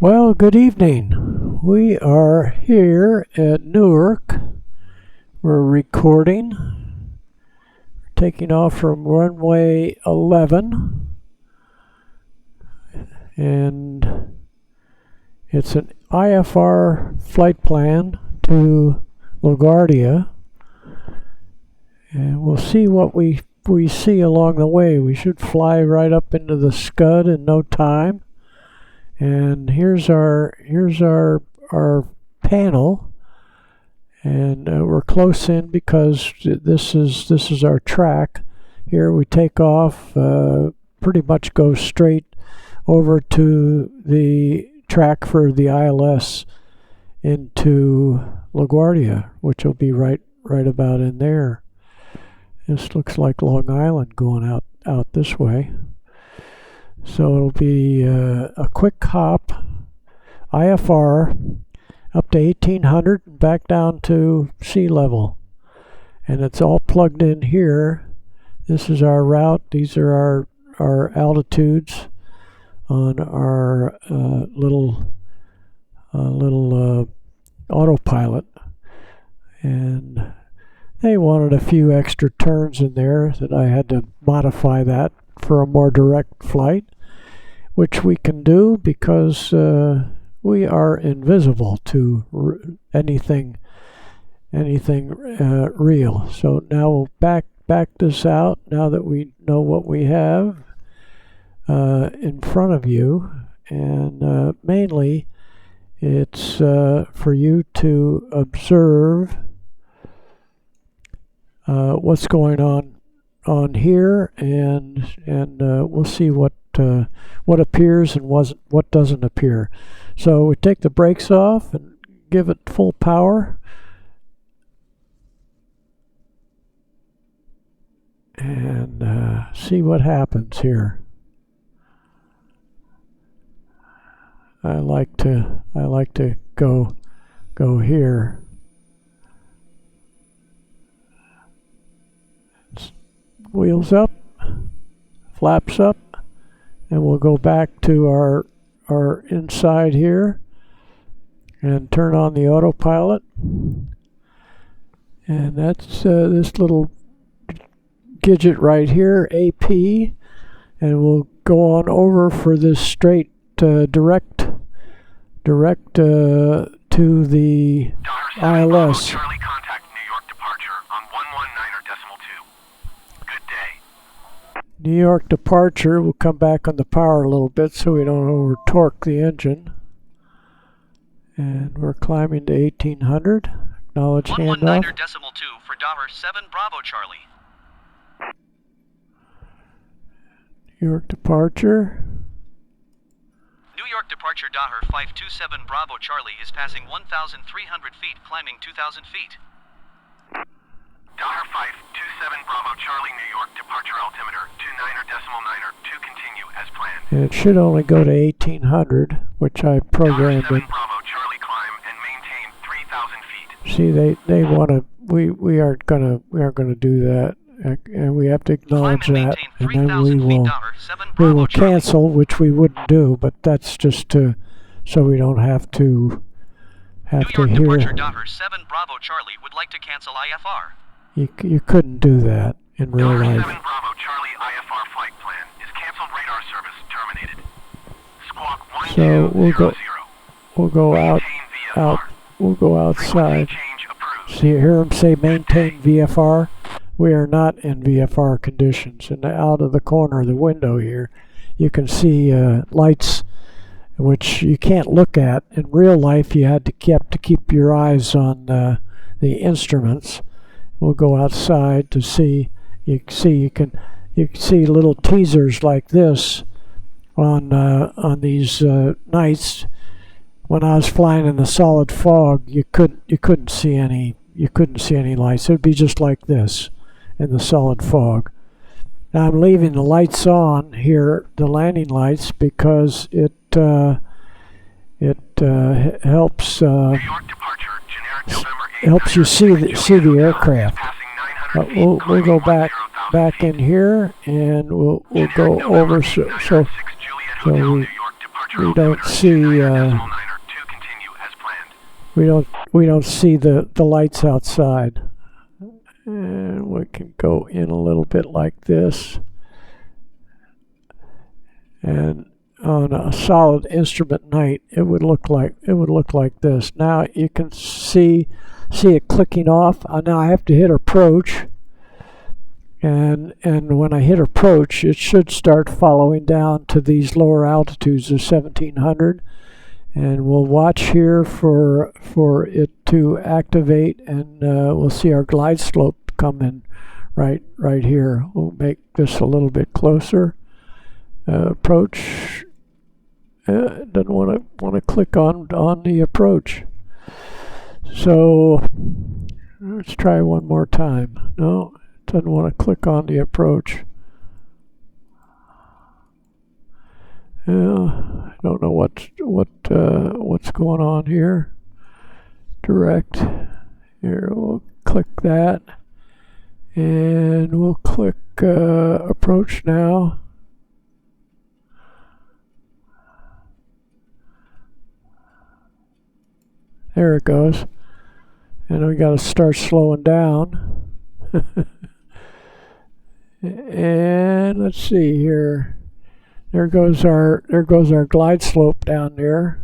Well, good evening. We are here at Newark. We're recording, taking off from runway 11, and it's an IFR flight plan to LaGuardia, and we'll see what we see along the way. We should fly right up into the Scud in no time. And here's our panel, and we're close in because this is our track. Here we take off, pretty much go straight over to the track for the ILS into LaGuardia, which will be right about in there. This looks like Long Island going out this way. So it'll be a quick hop, IFR, up to 1800 and back down to sea level. And it's all plugged in here. This is our route. These are our altitudes on our little autopilot. And they wanted a few extra turns in there that I had to modify that for a more direct flight, which we can do because we are invisible to anything real. So now we'll back this out now that we know what we have in front of you, and mainly it's for you to observe what's going on here, and we'll see what appears and what doesn't appear. So we take the brakes off and give it full power, and see what happens here. I like to go here. Wheels up, flaps up, and we'll go back to our inside here and turn on the autopilot. And that's this little gadget right here, AP, and we'll go on over for this straight direct to the ILS. New York departure. We'll come back on the power a little bit so we don't over torque the engine. And we're climbing to 1800. Acknowledge handoff. 119.2 for Tower 7 Bravo Charlie. New York departure. New York departure Tower 527 Bravo Charlie is passing 1,300 feet, climbing 2,000 feet. Tower 527 Bravo Charlie, New York, departure altimeter 29.9 to continue as planned. And it should only go to 1800, which I programmed Tower 7 it. Bravo Charlie, climb and maintain 3,000 feet. See, they want to. We aren't gonna do that, and we have to acknowledge that, and then we will cancel, which we wouldn't do, but that's just so we don't have to New York hear. departure Tower 7 Bravo Charlie would like to cancel IFR. You couldn't do that in real Tower life. 7 Bravo Charlie IFR flight plan is canceled. Radar service terminated. Squawk 1200. We'll go outside. See, hear them say maintain VFR. We are not in VFR conditions. And out of the corner of the window here, you can see lights which you can't look at. In real life, you had to keep your eyes on the instruments. We'll go outside to see. You can see little teasers like this on these nights. When I was flying in the solid fog, you couldn't see any lights. It would be just like this in the solid fog. Now I'm leaving the lights on here, the landing lights, because it helps you see the aircraft. We'll go back in here, and we'll go over so we we don't see we don't see the lights outside. And we can go in a little bit like this. And on a solid instrument night, it would look like this. Now you can see it clicking off. Now I have to hit approach, and when I hit approach, it should start following down to these lower altitudes of 1700. And we'll watch here for it to activate, and we'll see our glide slope come in right here. We'll make this a little bit closer. Approach. Doesn't want to click on the approach. So let's try one more time. No, it doesn't want to click on the approach. I don't know what's going on here. Direct. Here, we'll click that, and we'll click approach now. There it goes. And we got to start slowing down. And let's see here. There goes our glide slope down there.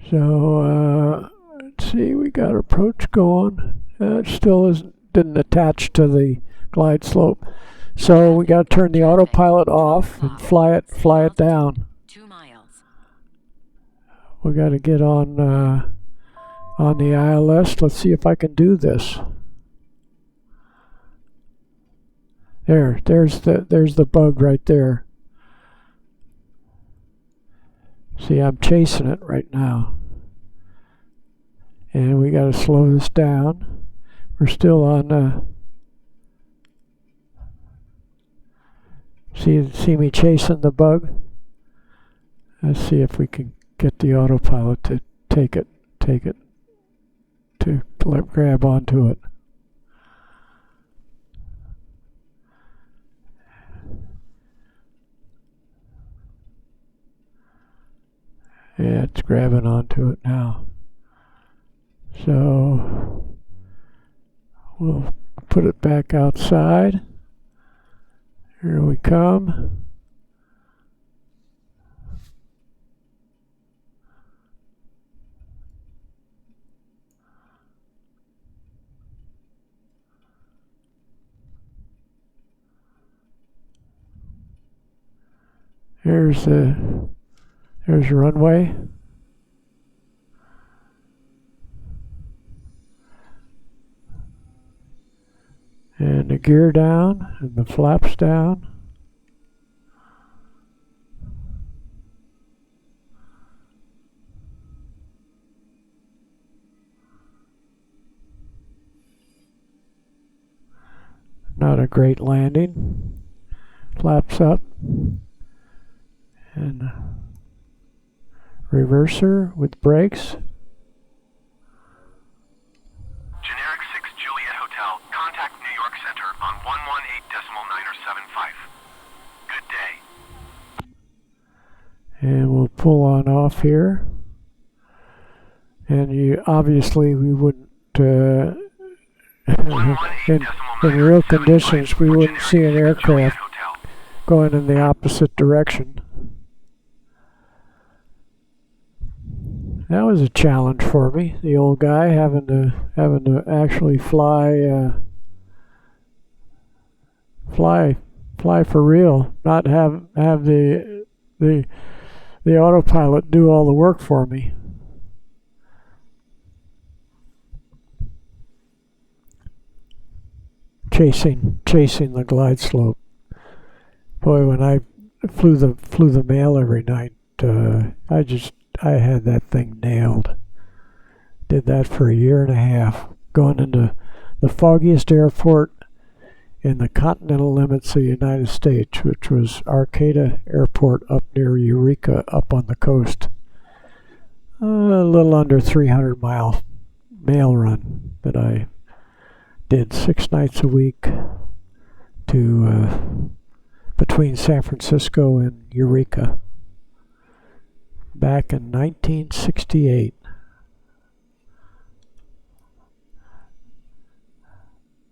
So let's see, we got approach going. It still didn't attach to the glide slope. So we got to turn the autopilot off and fly it down. 2 miles. We got to get on the ILS. Let's see if I can do this. There's the bug right there. See, I'm chasing it right now. And we got to slow this down. We're still on see me chasing the bug? Let's see if we can get the autopilot to take it to grab onto it. Yeah, it's grabbing onto it now. So we'll put it back outside. Here we come. There's the runway. And the gear down and the flaps down. Not a great landing. Flaps up. And reverser with brakes. Generic 6 Juliet Hotel. Contact New York Center on 118.975. Good day. And we'll pull on off here. And obviously we wouldn't, in real conditions, we wouldn't see an aircraft going in the opposite direction. That was a challenge for me, the old guy, having to actually fly for real, not have the autopilot do all the work for me. Chasing the glide slope. Boy, when I flew the mail every night, I had that thing nailed. Did that for a year and a half, going into the foggiest airport in the continental limits of the United States, which was Arcata Airport up near Eureka, up on the coast. A little under 300-mile mail run that I did 6 nights a week to between San Francisco and Eureka. back in 1968.